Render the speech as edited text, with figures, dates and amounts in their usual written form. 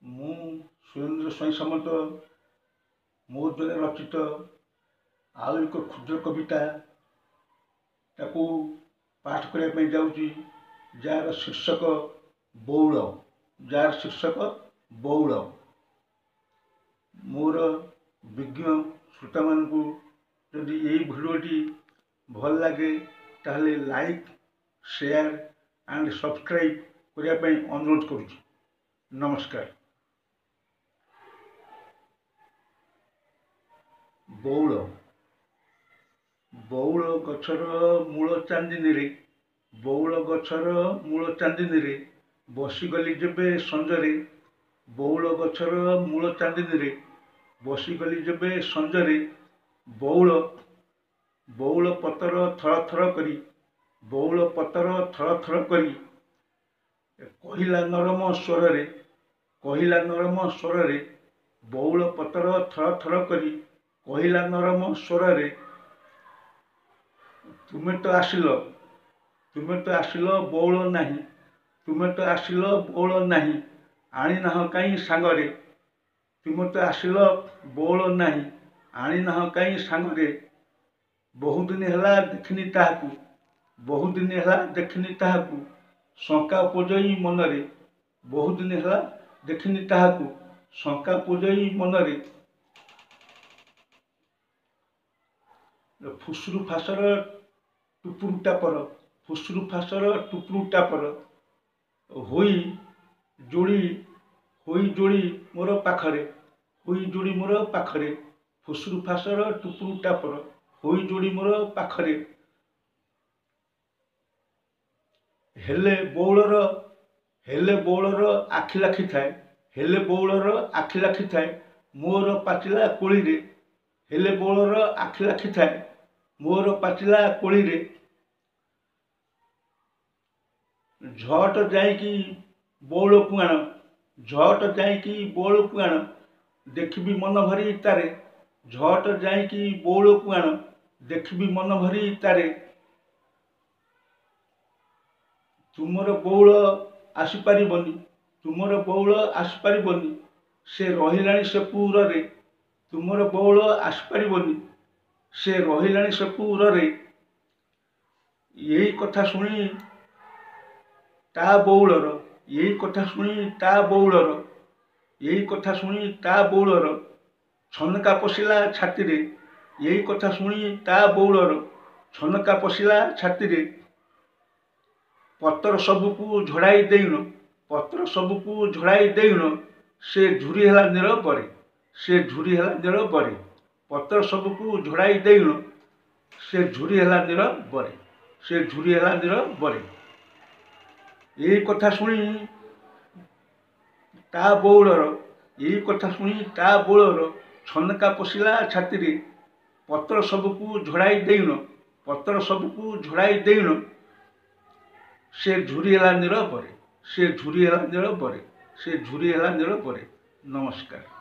ମୁଁ ସୁରେନ୍ଦ୍ର ସ୍ୱାଇଁ ସାମନ୍ତ ମୋ ଦ୍ୱାରା ରଚିତ ଆଉ ଏକ କ୍ଷୁଦ୍ର କବିତା ତାକୁ ପାଠ କରିବା ପାଇଁ ଯାଉଛି, ଯାହାର ଶୀର୍ଷକ ବଉଳ। ବଉଳ। ମୋର ବିଜ୍ଞ ଶ୍ରୋତାମାନଙ୍କୁ ଯଦି ଏହି ଭିଡ଼ିଓଟି ଭଲ ଲାଗେ ତାହେଲେ ଲାଇକ୍, ସେୟାର ଆଣ୍ଡ ସବସ୍କ୍ରାଇବ୍ କରିବା ପାଇଁ ଅନୁରୋଧ କରୁଛି। ନମସ୍କାର। ବଉଳ। ବଉଳ ଗଛର ମୂଳ ଚାନ୍ଦିନୀରେ, ବଉଳ ଗଛର ମୂଳ ଚାନ୍ଦିନୀରେ ବସିଗଲି ଯେବେ ସଞ୍ଜରେ, ବଉଳ ଗଛର ମୂଳ ଚାନ୍ଦିନୀରେ ବସିଗଲି ଯେବେ ସଞ୍ଜରେ, ବଉଳ ବଉଳ ପତର ଥର ଥର କରି, ବଉଳ ପତର ଥର ଥର କରି କହିଲା ନରମ ସ୍ୱରରେ, କହିଲା ନରମ ସ୍ୱରରେ, ବଉଳ ପତର ଥର ଥର କରି କହିଲା ନରମ ସ୍ୱରରେ, ତୁମେ ତ ଆସିଲ ବଉଳ ନାହିଁ, ତୁମେ ତ ଆସିଲ ବଉଳ ନାହିଁ, ଆଣିନାହଁ କାହିଁ ସାଙ୍ଗରେ, ତୁମେ ତ ଆସିଲ ବଉଳ ନାହିଁ, ଆଣିନାହଁ କାହିଁ ସାଙ୍ଗରେ, ବହୁଦିନ ହେଲା ଦେଖିନି ତାହାକୁ, ବହୁଦିନ ହେଲା ଦେଖିନି ତାହାକୁ, ଶଙ୍କା ପୋଜଇ ମନରେ, ବହୁଦିନ ହେଲା ଦେଖିନି ତାହାକୁ, ଶଙ୍କା ପୋଜଇ ମନରେ, ଫୁସୁରୁ ଫାସର ଟୁପୁରୁ ଟାପର, ଫୁସୁରୁ ଫାସର ଟୁପୁରୁ ଟାପର, ହୋଇ ଯୋଡ଼ି ମୋର ପାଖରେ, ହୋଇ ଯୋଡ଼ି ମୋର ପାଖରେ, ଫୁସୁରୁ ଫାସର ଟୁପୁରୁ ଟାପର, ହୋଇ ଯୋଡ଼ି ମୋର ପାଖରେ, ହେଲେ ବଉଳର ଆଖି ଲାଖି ଥାଏ, ହେଲେ ବଉଳର ଆଖି ଲାଖି ଥାଏ ମୋର ପାଚିଲା କୋଳିରେ, ହେଲେ ବଉଳର ଆଖି ଲାଖି ଥାଏ ମୋର ପାଚିଲା କୋଳିରେ, ଝଟ ଯାଇକି ବଉଳକୁ ଆଣ, ଝଟ ଯାଇକି ବଉଳକୁ ଆଣ, ଦେଖିବି ମନ ଭରି ତାରେ, ଝଟ ଯାଇକି ବଉଳକୁ ଆଣ, ଦେଖିବି ମନ ଭରି ତାରେ, ତୁମର ବଉଳ ଆସିପାରିବନି, ତୁମର ବଉଳ ଆସିପାରିବନି, ସେ ରହିଲାଣି ସେପୁରରେ, ତୁମର ବଉଳ ଆସିପାରିବନି, ସେ ରହିଲାଣି ସେପୁରରେ, ଏଇ କଥା ଶୁଣି ତା ବଉଳର, ଏଇ କଥା ଶୁଣି ତା ବଉଳର, ଏଇ କଥା ଶୁଣି ତା ବଉଳର ଛନକା ପଶିଲା ଛାତିରେ, ଏଇ କଥା ଶୁଣି ତା ବଉଳର ଛନକା ପଶିଲା ଛାତିରେ, ପତର ସବୁକୁ ଝଡ଼ାଇ ଦେଇଣ, ପତର ସବୁକୁ ଝଡ଼ାଇ ଦେଇଣ, ସେ ଝୁରି ହେଲା ନୀରବରେ, ସେ ଝୁରି ହେଲା ନୀରବରେ, ପତର ସବୁକୁ ଝଡ଼ାଇ ଦେଇଣ, ସେ ଝୁରି ହେଲା ନୀରବରେ, ସେ ଝୁରି ହେଲା ନୀରବରେ, ଏଇ କଥା ଶୁଣି ତା ବଉଳର, ଏଇ କଥା ଶୁଣି ତା ବଉଳର ଛନକା ପଶିଲା ଛାତିରେ, ପତର ସବୁକୁ ଝଡ଼ାଇ ଦେଇଣ, ପତର ସବୁକୁ ଝଡ଼ାଇ ଦେଇଣ, ସେ ଝୁରି ହେଲା ନୀରବରେ, ସେ ଝୁରି ହେଲା ନୀରବରେ, ସେ ଝୁରି ହେଲା ନୀରବରେ। ନମସ୍କାର।